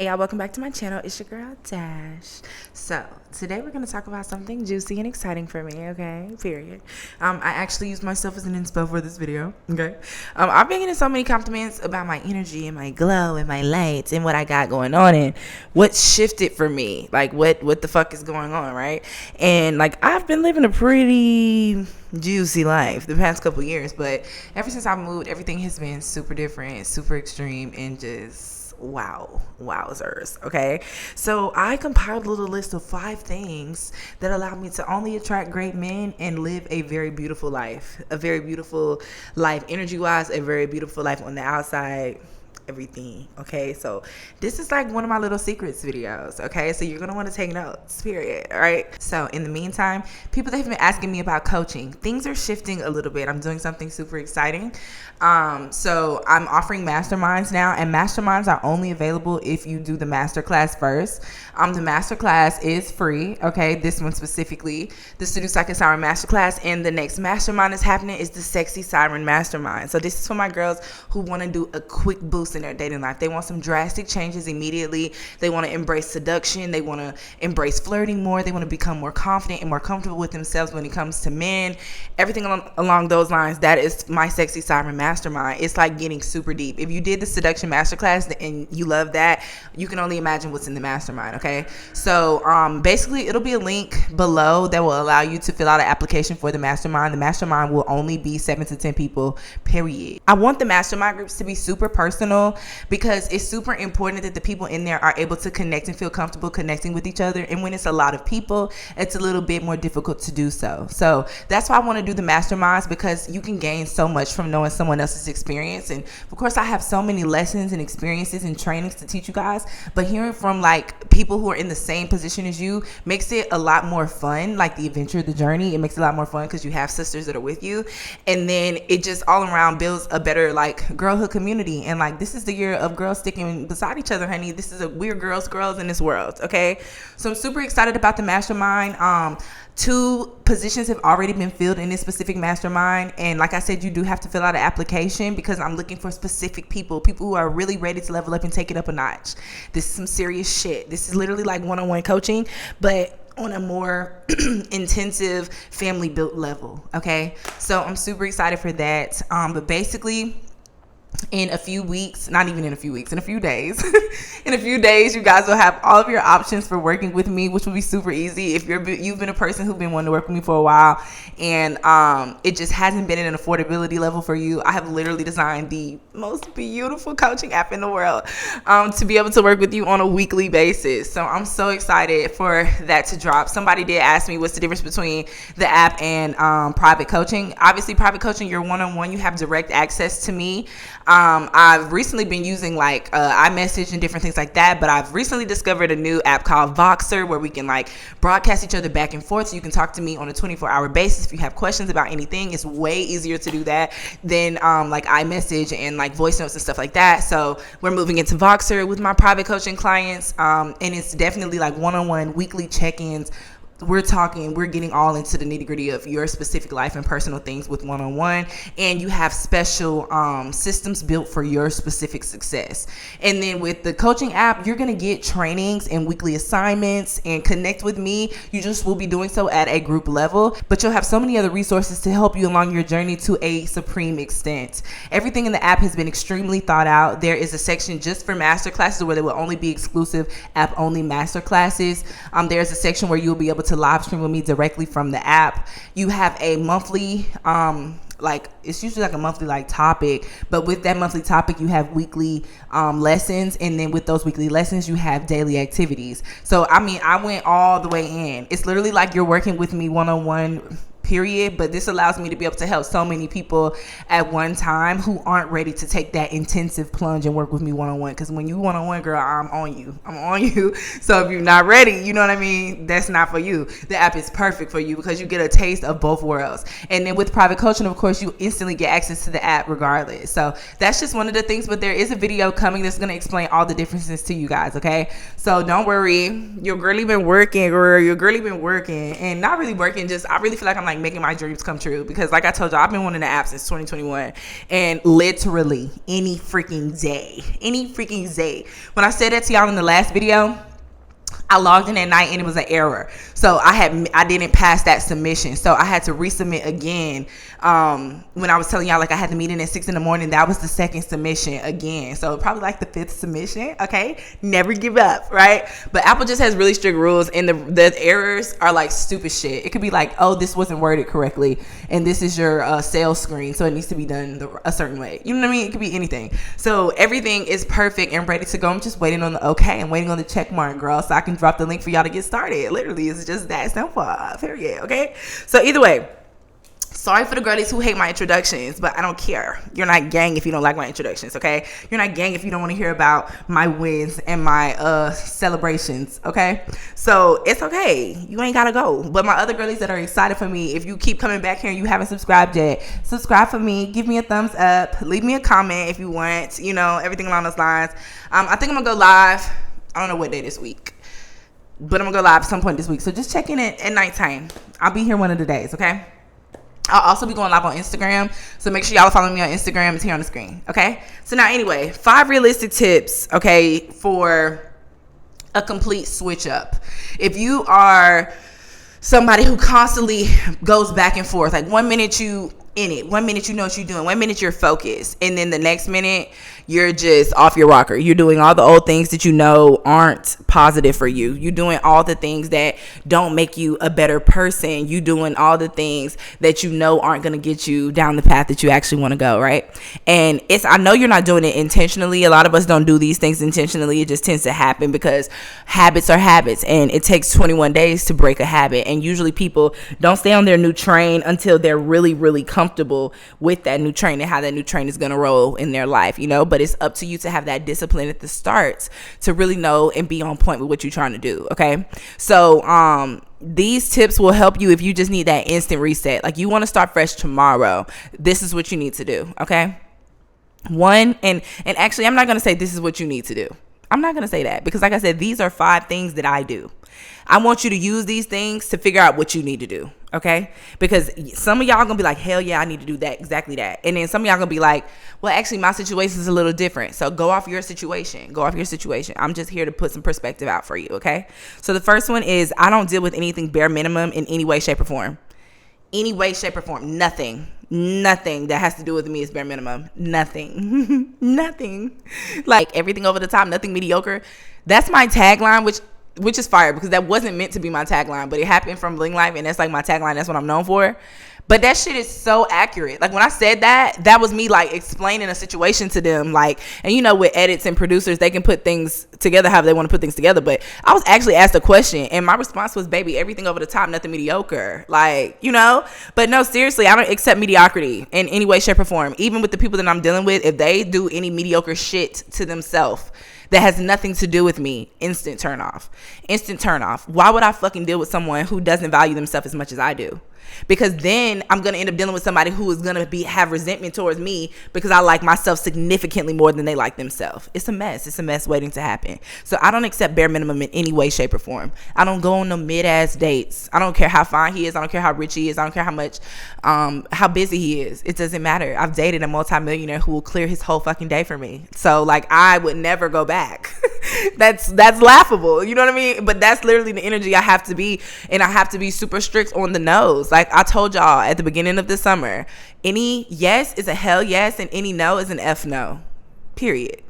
Hey y'all, welcome back to my channel. It's your girl Dash. So today we're going to talk about something juicy and exciting for me, okay? Period. I actually used myself as an inspo for this video, okay? I've been getting so many compliments about my energy and my glow and my lights and what I got going on and what shifted for me. Like what the fuck is going on, right? And like I've been living a pretty juicy life the past couple years, but ever since I moved, everything has been super different, super extreme, and just wowzers. Okay, so I compiled a little list of 5 things that allow me to only attract great men and live a very beautiful life, energy wise, a very beautiful life on the outside, everything. Okay, so this is like one of my little secrets videos. Okay, so you're gonna want to take notes, period. All right, so in the meantime, people that have been asking me about coaching, things are shifting a little bit. I'm doing something super exciting. So I'm offering masterminds now, and masterminds are only available if you do the masterclass first. The masterclass is free. Okay, this one specifically, the Seduce Like a Siren masterclass, and the next mastermind is happening is the Sexy Siren mastermind. So this is for my girls who want to do a quick boost in their dating life. They want some drastic changes immediately. They want to embrace seduction. They want to embrace flirting more. They want to become more confident and more comfortable with themselves when it comes to men. Everything along those lines. That is my Sexy Siren mastermind. It's like getting super deep. If you did the seduction masterclass and you love that, you can only imagine what's in the mastermind. Okay, so basically it'll be a link below that will allow you to fill out an application for the mastermind. The mastermind will only be 7 to 10 people, period. I want the mastermind groups to be super personal because it's super important that the people in there are able to connect and feel comfortable connecting with each other. And when it's a lot of people, it's a little bit more difficult to do so. So that's why I want to do the masterminds, because you can gain so much from knowing someone else's experience. And of course, I have so many lessons and experiences and trainings to teach you guys, but hearing from like people who are in the same position as you makes it a lot more fun. Like the adventure, the journey, it makes it a lot more fun because you have sisters that are with you, and then it just all around builds a better like girlhood community. And like this is the year of girls sticking beside each other, honey. This is we're girls in this world. Okay, so I'm super excited about the mastermind. 2 positions have already been filled in this specific mastermind, and like I said, you do have to fill out an application because I'm looking for specific people who are really ready to level up and take it up a notch. This is some serious shit. This is literally like one-on-one coaching, but on a more intensive family built level. Okay, so I'm super excited for that. But basically, in a few weeks, not even in a few weeks, in a few days, in a few days, you guys will have all of your options for working with me, which will be super easy. If you've been a person who's been wanting to work with me for a while and it just hasn't been at an affordability level for you, I have literally designed the most beautiful coaching app in the world to be able to work with you on a weekly basis. So I'm so excited for that to drop. Somebody did ask me what's the difference between the app and private coaching. Obviously, private coaching, you're one-on-one, you have direct access to me. I've recently been using like iMessage and different things like that, but I've recently discovered a new app called Voxer where we can like broadcast each other back and forth, so you can talk to me on a 24-hour basis. If you have questions about anything, it's way easier to do that than like iMessage and like voice notes and stuff like that. So we're moving into Voxer with my private coaching clients, and it's definitely like one-on-one weekly check-ins. We're getting all into the nitty gritty of your specific life and personal things with one-on-one, and you have special systems built for your specific success. And then with the coaching app, you're going to get trainings and weekly assignments and connect with me. You just will be doing so at a group level, but you'll have so many other resources to help you along your journey to a supreme extent. Everything in the app has been extremely thought out. There is a section just for masterclasses where there will only be exclusive app only masterclasses. There's a section where you'll be able to live stream with me directly from the app. You have a monthly like it's usually like a monthly like topic, but with that monthly topic you have weekly lessons, and then with those weekly lessons you have daily activities. So I mean, I went all the way in. It's literally like you're working with me one-on-one, period, but this allows me to be able to help so many people at one time who aren't ready to take that intensive plunge and work with me one-on-one. Because when you one-on-one, girl, I'm on you. So if you're not ready, you know what I mean, that's not for you. The app is perfect for you because you get a taste of both worlds. And then with private coaching, of course, you instantly get access to the app regardless. So that's just one of the things, but there is a video coming that's going to explain all the differences to you guys. Okay, so don't worry, your girlie been working, and not really working, just I really feel like I'm like making my dreams come true. Because like I told y'all, I've been wanting the app since 2021, and literally any freaking day. When I said that to y'all in the last video, I logged in at night and it was an error. So I didn't pass that submission. So I had to resubmit again. When I was telling y'all, like, I had the meeting at 6 in the morning, that was the second submission again. So probably like the 5th submission. Okay. Never give up. Right. But Apple just has really strict rules, and the errors are like stupid shit. It could be like, oh, this wasn't worded correctly, and this is your sales screen, so it needs to be done a certain way. You know what I mean? It could be anything. So everything is perfect and ready to go. I'm just waiting on the okay. I'm waiting on the check mark, girl, so I can drop the link for y'all to get started. Literally, it's just that simple. Period. Okay. So either way, sorry for the girlies who hate my introductions, but I don't care. You're not gang if you don't like my introductions, okay? You're not gang if you don't want to hear about my wins and my celebrations, okay? So it's okay. You ain't gotta go. But my other girlies that are excited for me, if you keep coming back here and you haven't subscribed yet, subscribe for me. Give me a thumbs up. Leave me a comment if you want. You know, everything along those lines. I think I'm gonna go live. I don't know what day this week, but I'm gonna go live at some point this week. So just check in at nighttime. I'll be here one of the days, okay? I'll also be going live on Instagram, so make sure y'all are following me on Instagram. It's here on the screen, okay? So now anyway, 5 realistic tips, okay, for a complete switch up. If you are somebody who constantly goes back and forth, like 1 minute you in it, 1 minute you know what you're doing, 1 minute you're focused, and then the next minute you're just off your rocker. You're doing all the old things that you know aren't positive for you. You're doing all the things that don't make you a better person. You're doing all the things that you know aren't going to get you down the path that you actually want to go, right? And I know you're not doing it intentionally. A lot of us don't do these things intentionally. It just tends to happen because habits are habits, and it takes 21 days to break a habit. And usually people don't stay on their new train until they're really, really comfortable with that new train and how that new train is going to roll in their life, you know? But it's up to you to have that discipline at the start to really know and be on point with what you're trying to do, okay? So these tips will help you if you just need that instant reset. Like, you want to start fresh tomorrow. This is what you need to do, okay? And actually, I'm not going to say this is what you need to do. I'm not going to say that, because like I said, these are 5 things that I do. I want you to use these things to figure out what you need to do, okay? Because some of y'all gonna be like, hell yeah, I need to do that, exactly that. And then some of y'all gonna be like, well, actually, my situation is a little different. So go off your situation. I'm just here to put some perspective out for you, okay? So the first one is, I don't deal with anything bare minimum in any way, shape, or form. Any way, shape, or form. Nothing that has to do with me is bare minimum. Nothing. Nothing. Like, everything over the top, nothing mediocre. That's my tagline, which is fire, because that wasn't meant to be my tagline, but it happened from Bling Life, and that's like my tagline. That's what I'm known for. But that shit is so accurate. Like, when I said that was me like explaining a situation to them. Like, and you know, with edits and producers, they can put things together however they want to put things together. But I was actually asked a question, and my response was, baby, everything over the top, nothing mediocre. Like, you know, but no, seriously, I don't accept mediocrity in any way, shape, or form. Even with the people that I'm dealing with, if they do any mediocre shit to themselves that has nothing to do with me, instant turn off. Why would I fucking deal with someone who doesn't value themselves as much as I do? Because then I'm going to end up dealing with somebody who is going to have resentment towards me because I like myself significantly more than they like themselves. It's a mess waiting to happen. So I don't accept bare minimum in any way, shape, or form. I don't go on no mid-ass dates. I don't care how fine he is. I don't care how rich he is. I don't care how much, how busy he is. It doesn't matter. I've dated a multimillionaire who will clear his whole fucking day for me. So, like, I would never go back. That's laughable. You know what I mean? But that's literally the energy I have to be. And I have to be super strict on the no's. Like I told y'all at the beginning of the summer, any yes is a hell yes, and any no is an F no. Period.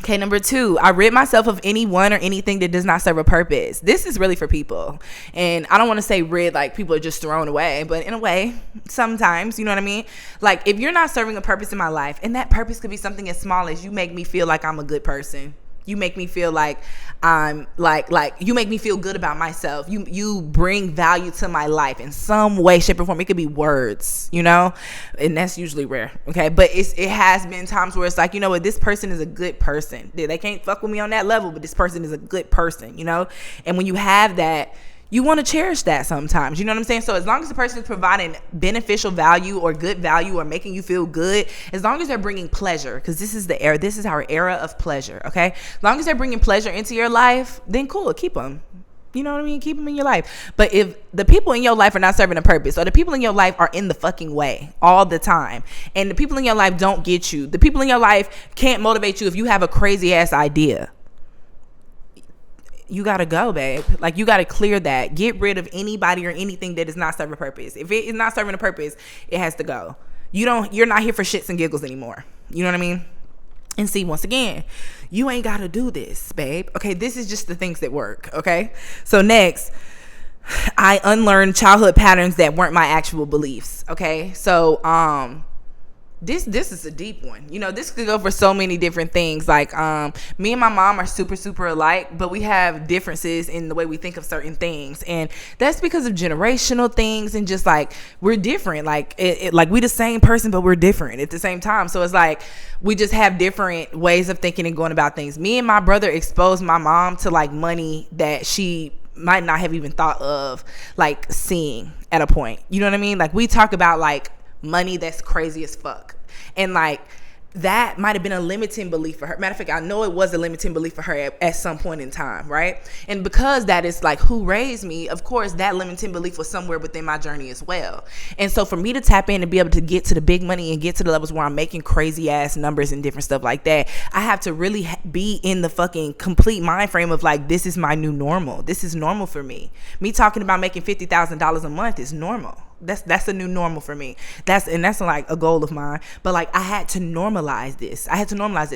Okay, number 2, I rid myself of anyone or anything that does not serve a purpose. This is really for people. And I don't want to say rid like people are just thrown away, but in a way, sometimes, you know what I mean? Like, if you're not serving a purpose in my life, and that purpose could be something as small as you make me feel like I'm a good person. You make me feel like I'm like you make me feel good about myself. You bring value to my life in some way, shape, or form. It could be words, you know, and that's usually rare. Okay, but it has been times where it's like, you know what, this person is a good person. They can't fuck with me on that level, but this person is a good person, you know. And when you have that, you want to cherish that sometimes. You know what I'm saying? So as long as the person is providing beneficial value or good value or making you feel good, as long as they're bringing pleasure, because this is our era of pleasure, okay? As long as they're bringing pleasure into your life, then cool, keep them. You know what I mean? Keep them in your life. But if the people in your life are not serving a purpose, or the people in your life are in the fucking way all the time, and the people in your life don't get you, the people in your life can't motivate you if you have a crazy ass idea, you gotta go, babe. Like, you gotta clear that. Get rid of anybody or anything that is not serving a purpose. If it is not serving a purpose, it has to go. You're not here for shits and giggles anymore. You know what I mean? And see, once again, you ain't got to do this, babe. Okay, this is just the things that work, okay? So next, I unlearned childhood patterns that weren't my actual beliefs, okay? So this is a deep one. You know, this could go for so many different things. Like, me and my mom are super alike, but we have differences in the way we think of certain things, and that's because of generational things, and just like, we're different. Like, like, we the same person, but we're different at the same time. So it's like, we just have different ways of thinking and going about things. Me and my brother exposed my mom to like money that she might not have even thought of like seeing at a point. You know what I mean? Like, we talk about like money that's crazy as fuck, and like, that might have been a limiting belief for her. Matter of fact, I know it was a limiting belief for her at some point in time, right? And because that is like who raised me, of course, that limiting belief was somewhere within my journey as well. And so for me to tap in and be able to get to the big money and get to the levels where I'm making crazy ass numbers and different stuff like that, I have to really be in the fucking complete mind frame of like, this is my new normal. This is normal for me. Me talking about making $50,000 a month is normal. That's a new normal for me. That's like a goal of mine. But like, I had to normalize this.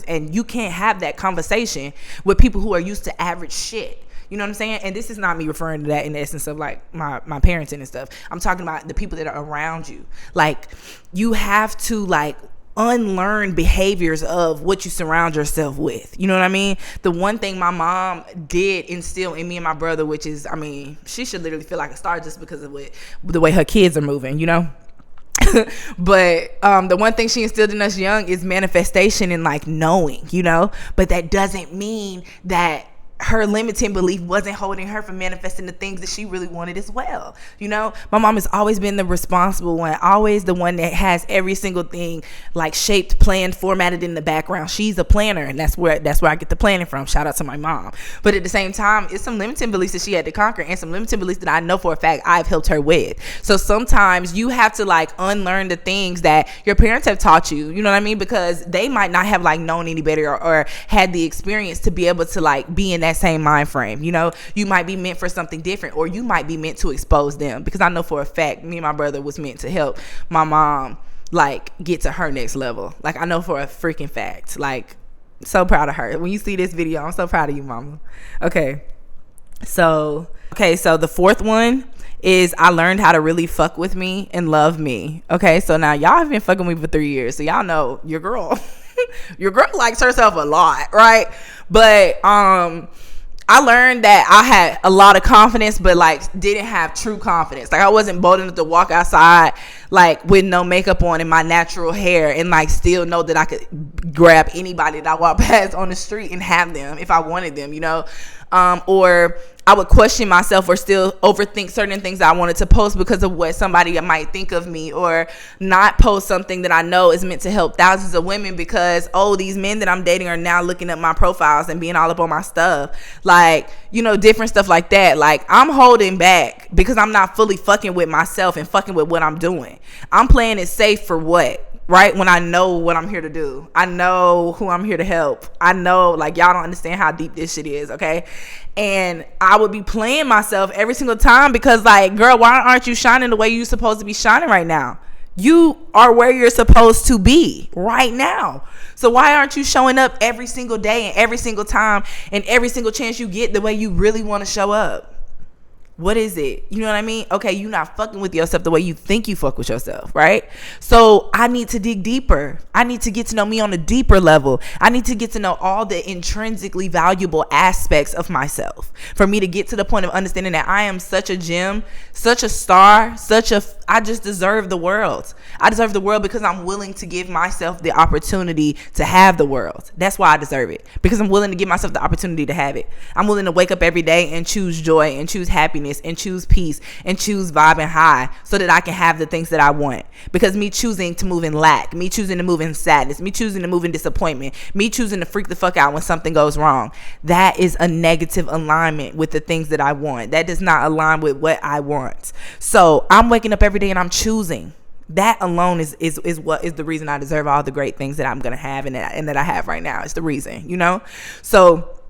And you can't have that conversation with people who are used to average shit. You know what I'm saying? And this is not me referring to that in the essence of like my parenting and stuff. I'm talking about the people that are around you. Like, you have to like unlearn behaviors of what you surround yourself with. You know what I mean? The one thing my mom did instill in me and my brother, which is, I mean, she should literally feel like a star just because of the way her kids are moving, you know? But the one thing she instilled in us young is manifestation and like knowing, you know? But that doesn't mean that her limiting belief wasn't holding her from manifesting the things that she really wanted as well. You know, my mom has always been the responsible one, always the one that has every single thing like shaped, planned, formatted in the background. She's a planner, and that's where I get the planning from. Shout out to my mom. But at the same time, it's some limiting beliefs that she had to conquer, and some limiting beliefs that I know for a fact I've helped her with. So sometimes you have to like unlearn the things that your parents have taught you, you know what I mean? Because they might not have like known any better or had the experience to be able to like be in that same mind frame. You know, you might be meant for something different, or you might be meant to expose them, because I know for a fact me and my brother was meant to help my mom like get to her next level. Like, I know for a freaking fact. Like, so proud of her. When you see this video, I'm so proud of you, mama. Okay, so the fourth one is I learned how to really fuck with me and love me. Okay, so now y'all have been fucking with me for 3 years, so y'all know your girl your girl likes herself a lot, right? But I learned that I had a lot of confidence, but like didn't have true confidence. Like, I wasn't bold enough to walk outside like with no makeup on and my natural hair, and like still know that I could grab anybody that I walk past on the street and have them if I wanted them, you know. Or I would question myself or still overthink certain things I wanted to post because of what somebody might think of me, or not post something that I know is meant to help thousands of women because, oh, these men that I'm dating are now looking at my profiles and being all up on my stuff. Like, you know, different stuff like that. Like, I'm holding back because I'm not fully fucking with myself and fucking with what I'm doing. I'm playing it safe for what? Right? When I know what I'm here to do, I know who I'm here to help. I know, like, y'all don't understand how deep this shit is, okay? And I would be playing myself every single time because, like, girl, why aren't you shining the way you're supposed to be shining right now? You are where you're supposed to be right now. So why aren't you showing up every single day and every single time and every single chance you get the way you really want to show up? What is it? You know what I mean? Okay, you're not fucking with yourself the way you think you fuck with yourself, right? So I need to dig deeper. I need to get to know me on a deeper level. I need to get to know all the intrinsically valuable aspects of myself for me to get to the point of understanding that I am such a gem, such a star, I just deserve the world. I deserve the world because I'm willing to give myself the opportunity to have the world. That's why I deserve it, because I'm willing to give myself the opportunity to have it. I'm willing to wake up every day and choose joy and choose happiness happiness and choose peace and choose vibe and high so that I can have the things that I want. Because me choosing to move in lack, me choosing to move in sadness, me choosing to move in disappointment, me choosing to freak the fuck out when something goes wrong, that is a negative alignment with the things that I want. That does not align with what I want. So I'm waking up every day and I'm choosing. That alone is what is the reason I deserve all the great things that I'm gonna have and that I have right now. It's the reason, you know. So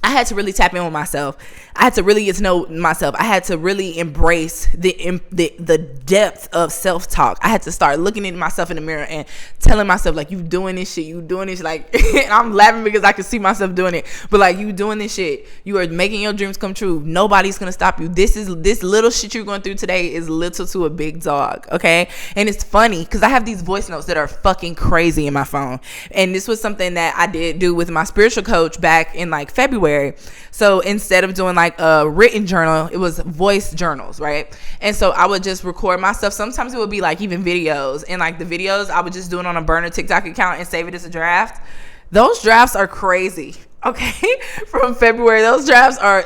I had to really tap in with myself. I had to really get to know myself. I had to really embrace the depth of self-talk. I had to start looking at myself in the mirror and telling myself, like, you doing this shit, you doing this, like, and I'm laughing because I can see myself doing it, but like, you doing this shit, you are making your dreams come true. Nobody's gonna stop you. This little shit you're going through today is little to a big dog, okay? And it's funny because I have these voice notes that are fucking crazy in my phone, and this was something that I did do with my spiritual coach back in like February. So instead of doing like a written journal, it was voice journals, right? And so I would just record myself. Sometimes it would be like even videos, and like the videos I would just do it on a burner TikTok account and save it as a draft. Those drafts are crazy. Okay, from February, those drafts are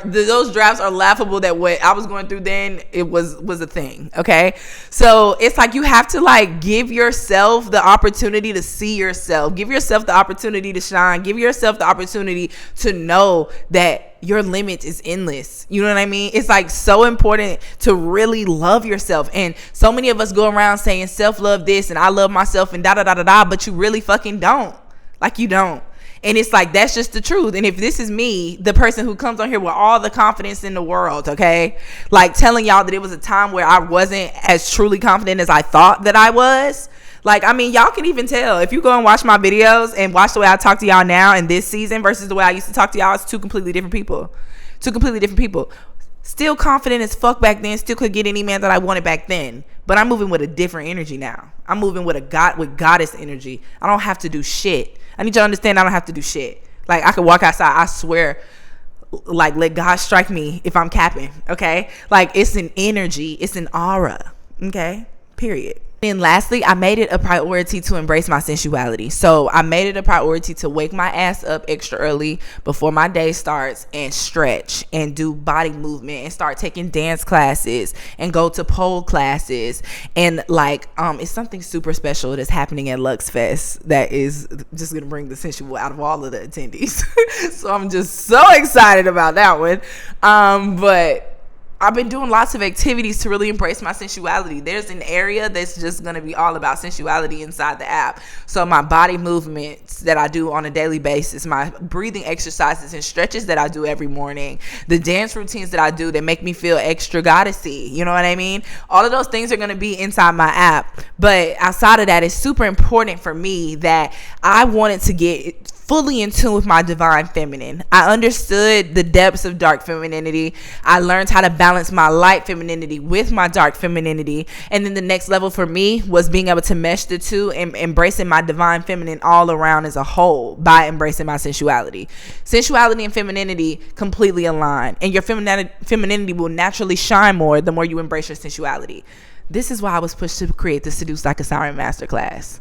laughable. That what I was going through then, it was a thing. Okay, so it's like you have to like give yourself the opportunity to see yourself, give yourself the opportunity to shine, give yourself the opportunity to know that your limit is endless. You know what I mean? It's like so important to really love yourself. And so many of us go around saying self-love this and I love myself and da da da da da, but you really fucking don't. Like, you don't. And it's like, that's just the truth. And if this is me, the person who comes on here with all the confidence in the world, okay, like telling y'all that it was a time where I wasn't as truly confident as I thought that I was. Like, I mean, y'all can even tell if you go and watch my videos and watch the way I talk to y'all now in this season versus the way I used to talk to y'all. It's two completely different people. Still confident as fuck back then. Still could get any man that I wanted back then. But I'm moving with a different energy now. I'm moving with goddess energy. I don't have to do shit. I need you to understand I don't have to do shit. Like, I could walk outside, I swear, like, let God strike me if I'm capping, okay? Like, it's an energy, it's an aura, okay? Period. And lastly, I made it a priority to embrace my sensuality. So I made it a priority to wake my ass up extra early before my day starts and stretch and do body movement and start taking dance classes and go to pole classes. And like, it's something super special that's happening at Lux Fest that is just going to bring the sensual out of all of the attendees. So I'm just so excited about that one. But I've been doing lots of activities to really embrace my sensuality. There's an area that's just going to be all about sensuality inside the app. So my body movements that I do on a daily basis, my breathing exercises and stretches that I do every morning, the dance routines that I do that make me feel extra goddessy, you know what I mean? All of those things are going to be inside my app. But outside of that, it's super important for me that I wanted to get fully in tune with my divine feminine. I understood the depths of dark femininity. I learned how to balance my light femininity with my dark femininity. And then the next level for me was being able to mesh the two and embracing my divine feminine all around as a whole by embracing my sensuality. Sensuality and femininity completely align. And your femininity will naturally shine more the more you embrace your sensuality. This is why I was pushed to create the Seduce Like a Siren Masterclass.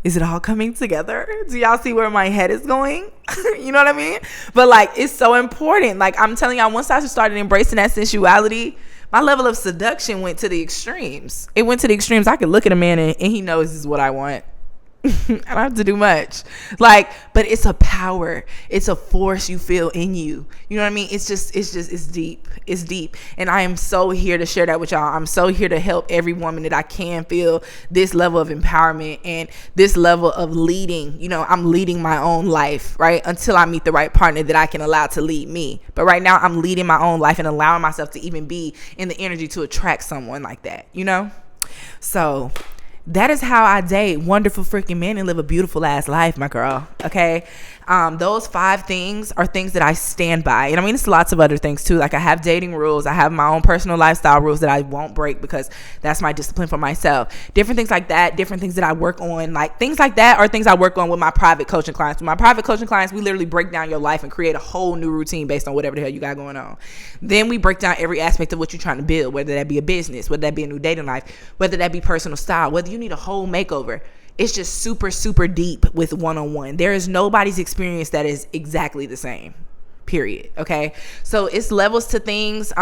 Is it all coming together? Do y'all see where my head is going? You know what I mean? But like, it's so important. Like, I'm telling y'all, once I started embracing that sensuality, my level of seduction went to the extremes. It went to the extremes. I could look at a man and he knows this is what I want. I don't have to do much. Like, but it's a power. It's a force you feel in you. You know what I mean? It's deep. It's deep. And I am so here to share that with y'all. I'm so here to help every woman that I can feel this level of empowerment and this level of leading. You know, I'm leading my own life, right? Until I meet the right partner that I can allow to lead me. But right now I'm leading my own life and allowing myself to even be in the energy to attract someone like that, you know? So that is how I date wonderful freaking men and live a beautiful ass life, my girl. Okay. Those 5 things are things that I stand by. And I mean, it's lots of other things too. Like, I have dating rules. I have my own personal lifestyle rules that I won't break because that's my discipline for myself. Different things like that, different things that I work on. Like, things like that are things I work on with my private coaching clients. With my private coaching clients, we literally break down your life and create a whole new routine based on whatever the hell you got going on. Then we break down every aspect of what you're trying to build, whether that be a business, whether that be a new dating life, whether that be personal style, whether you need a whole makeover. It's just super, super deep with one-on-one. There is nobody's experience that is exactly the same, period. Okay. So it's levels to things.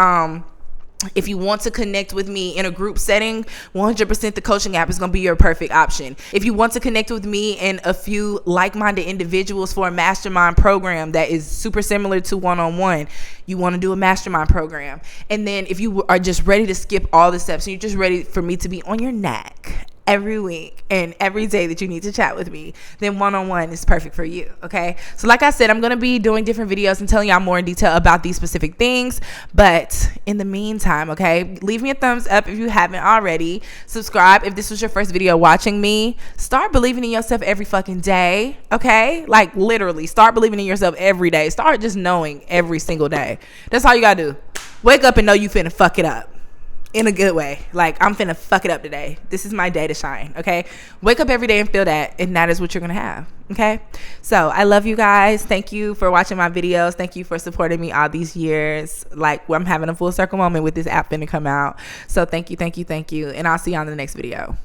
If you want to connect with me in a group setting, 100% the coaching app is going to be your perfect option. If you want to connect with me and a few like-minded individuals for a mastermind program that is super similar to one-on-one, you want to do a mastermind program. And then if you are just ready to skip all the steps and you're just ready for me to be on your neck every week and every day that you need to chat with me, then one-on-one is perfect for you. Okay, so like I said, I'm going to be doing different videos and telling y'all more in detail about these specific things. But in the meantime, okay, leave me a thumbs up if you haven't already. Subscribe if this was your first video watching me. Start believing in yourself every fucking day. Okay, like literally start believing in yourself every day. Start just knowing every single day. That's all you gotta do. Wake up and know you finna fuck it up. In a good way. Like, I'm finna fuck it up today. This is my day to shine. Okay, wake up every day and feel that, and that is what you're gonna have. Okay, so I love you guys. Thank you for watching my videos. Thank you for supporting me all these years. Like, I'm having a full circle moment with this app finna come out. So thank you, and I'll see you on the next video.